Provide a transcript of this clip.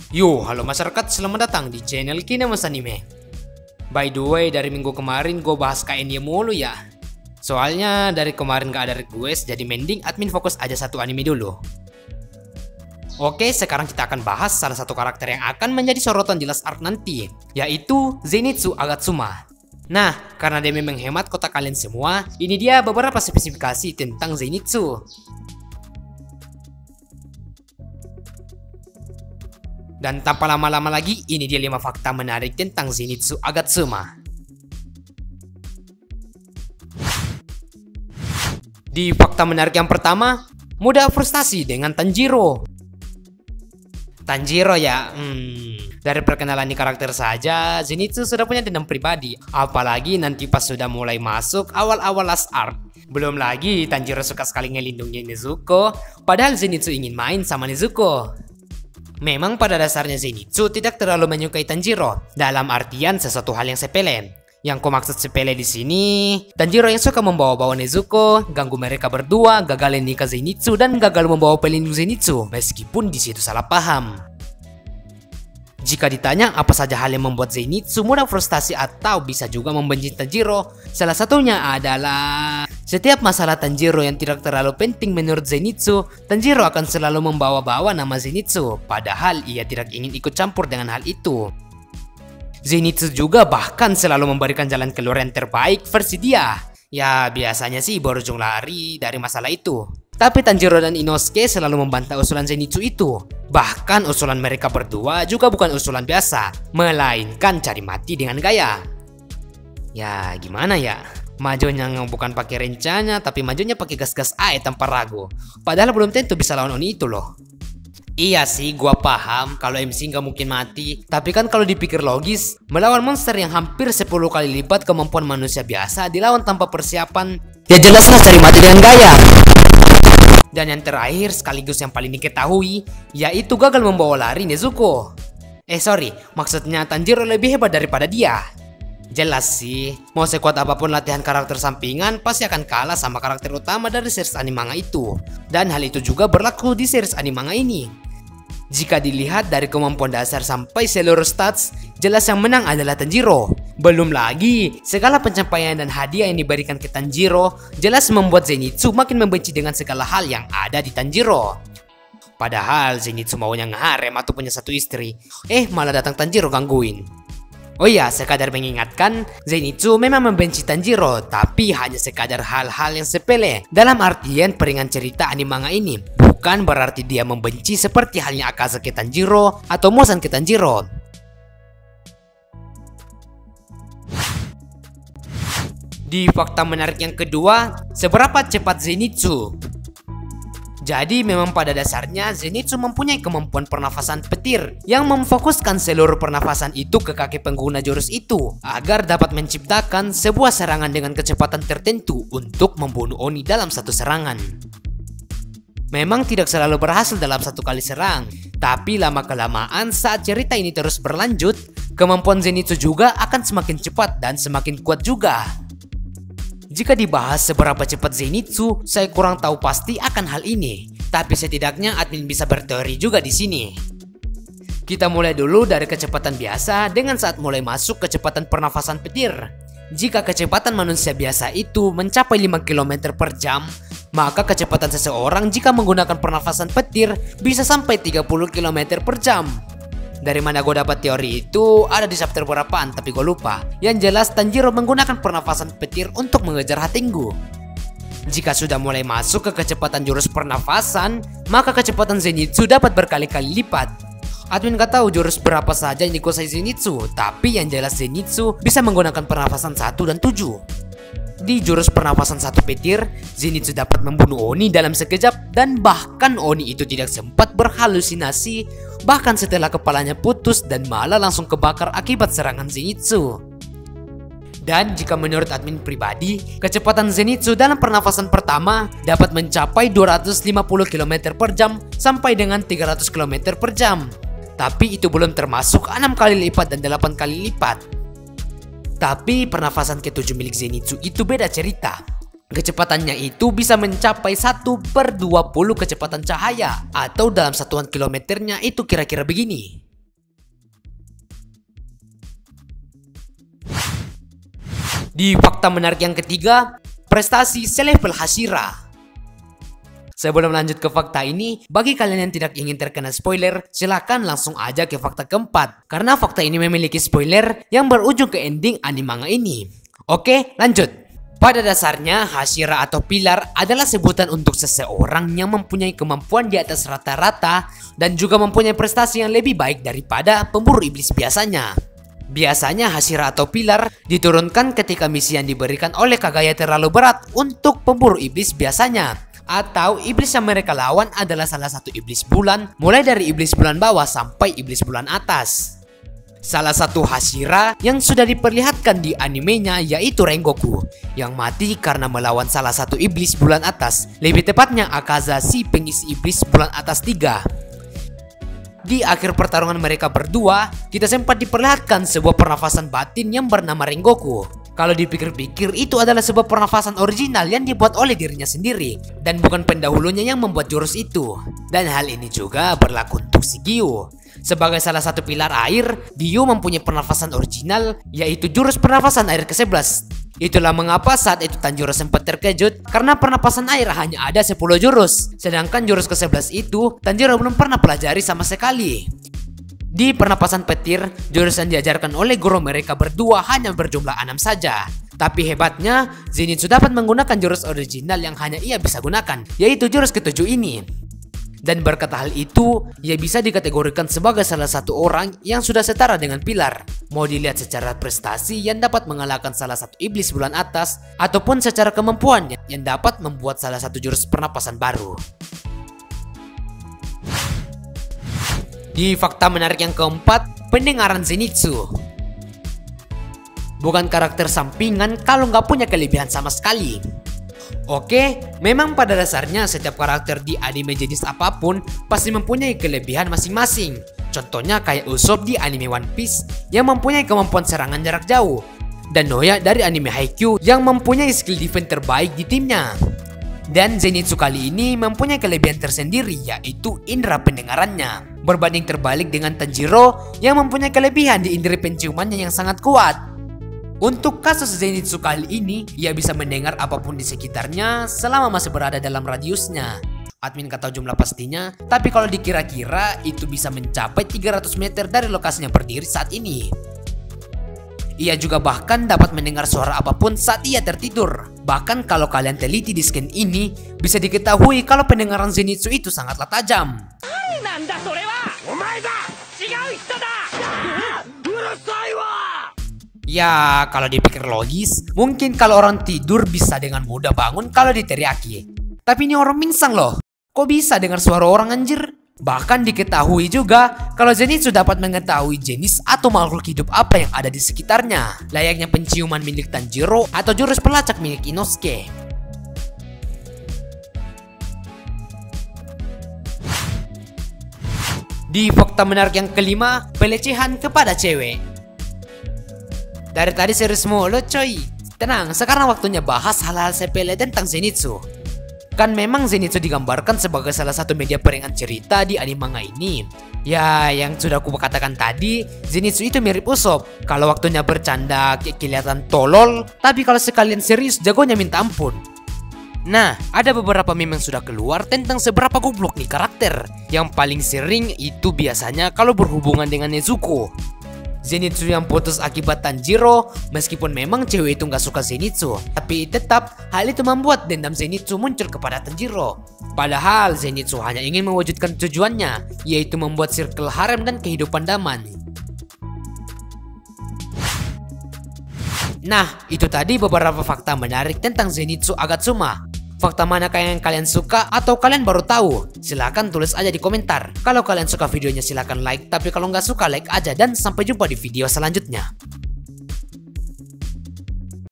Yo, halo masyarakat, selamat datang di channel Kinemas Anime. By the way, dari minggu kemarin gue bahas KNY mulu ya. Soalnya dari kemarin gak ada request, jadi mending admin fokus aja satu anime dulu. Oke, sekarang kita akan bahas salah satu karakter yang akan menjadi sorotan di last arc nanti, yaitu Zenitsu Agatsuma. Nah, karena demi menghemat kota kalian semua, ini dia beberapa spesifikasi tentang Zenitsu. Dan tanpa lama-lama lagi, ini dia 5 fakta menarik tentang Zenitsu Agatsuma. Di fakta menarik yang pertama, mudah frustasi dengan Tanjiro. Tanjiro ya, dari perkenalan di karakter saja, Zenitsu sudah punya dendam pribadi. Apalagi nanti pas sudah mulai masuk awal-awal last arc. Belum lagi Tanjiro suka sekali ngelindungi Nezuko, padahal Zenitsu ingin main sama Nezuko. Memang pada dasarnya Zenitsu tidak terlalu menyukai Tanjiro, dalam artian sesuatu hal yang sepele. Yang ku maksud sepele di sini, Tanjiro yang suka membawa-bawa Nezuko, ganggu mereka berdua, gagalin nikah Zenitsu, dan gagal membawa pelindung Zenitsu, meskipun di situ salah paham. Jika ditanya apa saja hal yang membuat Zenitsu mudah frustasi atau bisa juga membenci Tanjiro, salah satunya adalah setiap masalah Tanjiro yang tidak terlalu penting menurut Zenitsu, Tanjiro akan selalu membawa-bawa nama Zenitsu, padahal ia tidak ingin ikut campur dengan hal itu. Zenitsu juga bahkan selalu memberikan jalan keluar yang terbaik versi dia. Ya biasanya sih berujung lari dari masalah itu. Tapi Tanjiro dan Inosuke selalu membantah usulan Zenitsu itu. Bahkan usulan mereka berdua juga bukan usulan biasa, melainkan cari mati dengan gaya. Ya gimana ya? Majunya bukan pakai rencana, tapi majunya pakai gas-gas air tanpa ragu. Padahal belum tentu bisa lawan Oni itu loh. Iya sih, gua paham kalau MC nggak mungkin mati. Tapi kan kalau dipikir logis, melawan monster yang hampir 10 kali lipat kemampuan manusia biasa dilawan tanpa persiapan, ya jelaslah cari mati dengan gaya. Dan yang terakhir sekaligus yang paling diketahui, yaitu gagal membawa lari Nezuko. Sorry, maksudnya Tanjiro lebih hebat daripada dia. Jelas sih, mau sekuat apapun latihan karakter sampingan pasti akan kalah sama karakter utama dari series anime manga itu. Dan hal itu juga berlaku di series anime manga ini. Jika dilihat dari kemampuan dasar sampai seluruh stats, jelas yang menang adalah Tanjiro. Belum lagi, segala pencapaian dan hadiah yang diberikan ke Tanjiro jelas membuat Zenitsu makin membenci dengan segala hal yang ada di Tanjiro. Padahal Zenitsu maunya ngeharem atau punya satu istri, malah datang Tanjiro gangguin. Oh iya, sekadar mengingatkan, Zenitsu memang membenci Tanjiro, tapi hanya sekadar hal-hal yang sepele. Dalam artian peringan cerita anime manga ini, bukan berarti dia membenci seperti halnya Akaza ke Tanjiro atau Muzan ke Tanjiro. Di fakta menarik yang kedua, seberapa cepat Zenitsu? Jadi memang pada dasarnya Zenitsu mempunyai kemampuan pernafasan petir yang memfokuskan seluruh pernafasan itu ke kaki pengguna jurus itu agar dapat menciptakan sebuah serangan dengan kecepatan tertentu untuk membunuh Oni dalam satu serangan. Memang tidak selalu berhasil dalam satu kali serang, tapi lama-kelamaan saat cerita ini terus berlanjut, kemampuan Zenitsu juga akan semakin cepat dan semakin kuat juga. Jika dibahas seberapa cepat Zenitsu, saya kurang tahu pasti akan hal ini. Tapi setidaknya admin bisa berteori juga di sini. Kita mulai dulu dari kecepatan biasa dengan saat mulai masuk kecepatan pernafasan petir. Jika kecepatan manusia biasa itu mencapai 5 km per jam, maka kecepatan seseorang jika menggunakan pernafasan petir bisa sampai 30 km per jam. Dari mana gue dapat teori itu ada di chapter berapaan tapi gue lupa. Yang jelas Tanjiro menggunakan pernafasan petir untuk mengejar Hatengu. Jika sudah mulai masuk ke kecepatan jurus pernafasan, maka kecepatan Zenitsu dapat berkali-kali lipat. Admin gak tahu jurus berapa saja yang dikuasai Zenitsu, tapi yang jelas Zenitsu bisa menggunakan pernafasan 1 dan 7. Di jurus pernafasan 1 petir, Zenitsu dapat membunuh Oni dalam sekejap dan bahkan Oni itu tidak sempat berhalusinasi, bahkan setelah kepalanya putus dan malah langsung kebakar akibat serangan Zenitsu. Dan jika menurut admin pribadi, kecepatan Zenitsu dalam pernafasan pertama dapat mencapai 250 km per jam sampai dengan 300 km per jam. Tapi itu belum termasuk 6 kali lipat dan 8 kali lipat. Tapi pernafasan ke-7 milik Zenitsu itu beda cerita. Kecepatannya itu bisa mencapai 1/20 kecepatan cahaya, atau dalam satuan kilometernya itu kira-kira begini. Di fakta menarik yang ketiga, prestasi selevel Hashira. Sebelum lanjut ke fakta ini, bagi kalian yang tidak ingin terkena spoiler, silakan langsung aja ke fakta keempat. Karena fakta ini memiliki spoiler yang berujung ke ending anime manga ini. Oke, lanjut. Pada dasarnya, Hashira atau pilar adalah sebutan untuk seseorang yang mempunyai kemampuan di atas rata-rata dan juga mempunyai prestasi yang lebih baik daripada pemburu iblis biasanya. Biasanya Hashira atau pilar diturunkan ketika misi yang diberikan oleh Kaguya terlalu berat untuk pemburu iblis biasanya. Atau iblis yang mereka lawan adalah salah satu iblis bulan, mulai dari iblis bulan bawah sampai iblis bulan atas. Salah satu Hashira yang sudah diperlihatkan di animenya yaitu Rengoku, yang mati karena melawan salah satu iblis bulan atas, lebih tepatnya Akaza si pengisi iblis bulan atas 3. Di akhir pertarungan mereka berdua, kita sempat diperlihatkan sebuah pernafasan batin yang bernama Rengoku. Kalau dipikir-pikir, itu adalah sebuah pernafasan original yang dibuat oleh dirinya sendiri, dan bukan pendahulunya yang membuat jurus itu. Dan hal ini juga berlaku untuk si Gyu. Sebagai salah satu pilar air, Gyu mempunyai pernafasan original, yaitu jurus pernafasan air ke-11. Itulah mengapa saat itu Tanjiro sempat terkejut karena pernapasan air hanya ada 10 jurus. Sedangkan jurus ke-11 itu Tanjiro belum pernah pelajari sama sekali. Di pernapasan petir, jurus yang diajarkan oleh guru mereka berdua hanya berjumlah 6 saja. Tapi hebatnya, Zenitsu dapat menggunakan jurus original yang hanya ia bisa gunakan, yaitu jurus ke-7 ini. Dan berkat hal itu, ia bisa dikategorikan sebagai salah satu orang yang sudah setara dengan pilar. Mau dilihat secara prestasi yang dapat mengalahkan salah satu iblis bulan atas, ataupun secara kemampuan yang dapat membuat salah satu jurus pernapasan baru. Di fakta menarik yang keempat, pendengaran Zenitsu. Bukan karakter sampingan kalau nggak punya kelebihan sama sekali. Oke, memang pada dasarnya setiap karakter di anime jenis apapun pasti mempunyai kelebihan masing-masing. Contohnya kayak Usopp di anime One Piece yang mempunyai kemampuan serangan jarak jauh, dan Noya dari anime Haikyuu yang mempunyai skill defense terbaik di timnya. Dan Zenitsu kali ini mempunyai kelebihan tersendiri, yaitu indera pendengarannya. Berbanding terbalik dengan Tanjiro yang mempunyai kelebihan di indera penciumannya yang sangat kuat. Untuk kasus Zenitsu kali ini, ia bisa mendengar apapun di sekitarnya selama masih berada dalam radiusnya. Admin gak tahu jumlah pastinya, tapi kalau dikira-kira itu bisa mencapai 300 meter dari lokasinya berdiri saat ini. Ia juga bahkan dapat mendengar suara apapun saat ia tertidur. Bahkan kalau kalian teliti di scan ini, bisa diketahui kalau pendengaran Zenitsu itu sangatlah tajam. Ya, kalau dipikir logis, mungkin kalau orang tidur bisa dengan mudah bangun kalau diteriaki. Tapi ini orang pingsan loh. Kok bisa dengar suara orang anjir? Bahkan diketahui juga kalau Zenitsu dapat mengetahui jenis atau makhluk hidup apa yang ada di sekitarnya, layaknya penciuman milik Tanjiro atau jurus pelacak milik Inosuke. Di fakta menarik yang kelima, pelecehan kepada cewek. Dari tadi serius mulu coy. Tenang, sekarang waktunya bahas hal-hal sepele tentang Zenitsu. Kan memang Zenitsu digambarkan sebagai salah satu media peringan cerita di anime manga ini. Ya, yang sudah aku katakan tadi, Zenitsu itu mirip Usopp. Kalau waktunya bercanda kelihatan tolol, tapi kalau sekalian serius jagonya minta ampun. Nah, ada beberapa meme yang sudah keluar tentang seberapa goblok nih karakter. Yang paling sering itu biasanya kalau berhubungan dengan Nezuko. Zenitsu yang putus akibat Tanjiro, meskipun memang cewek itu nggak suka Zenitsu, tapi tetap hal itu membuat dendam Zenitsu muncul kepada Tanjiro. Padahal Zenitsu hanya ingin mewujudkan tujuannya, yaitu membuat circle harem dan kehidupan damai. Nah, itu tadi beberapa fakta menarik tentang Zenitsu Agatsuma. Fakta manakah yang kalian suka atau kalian baru tahu? Silahkan tulis aja di komentar. Kalau kalian suka videonya silahkan like, tapi kalau nggak suka like aja, dan sampai jumpa di video selanjutnya.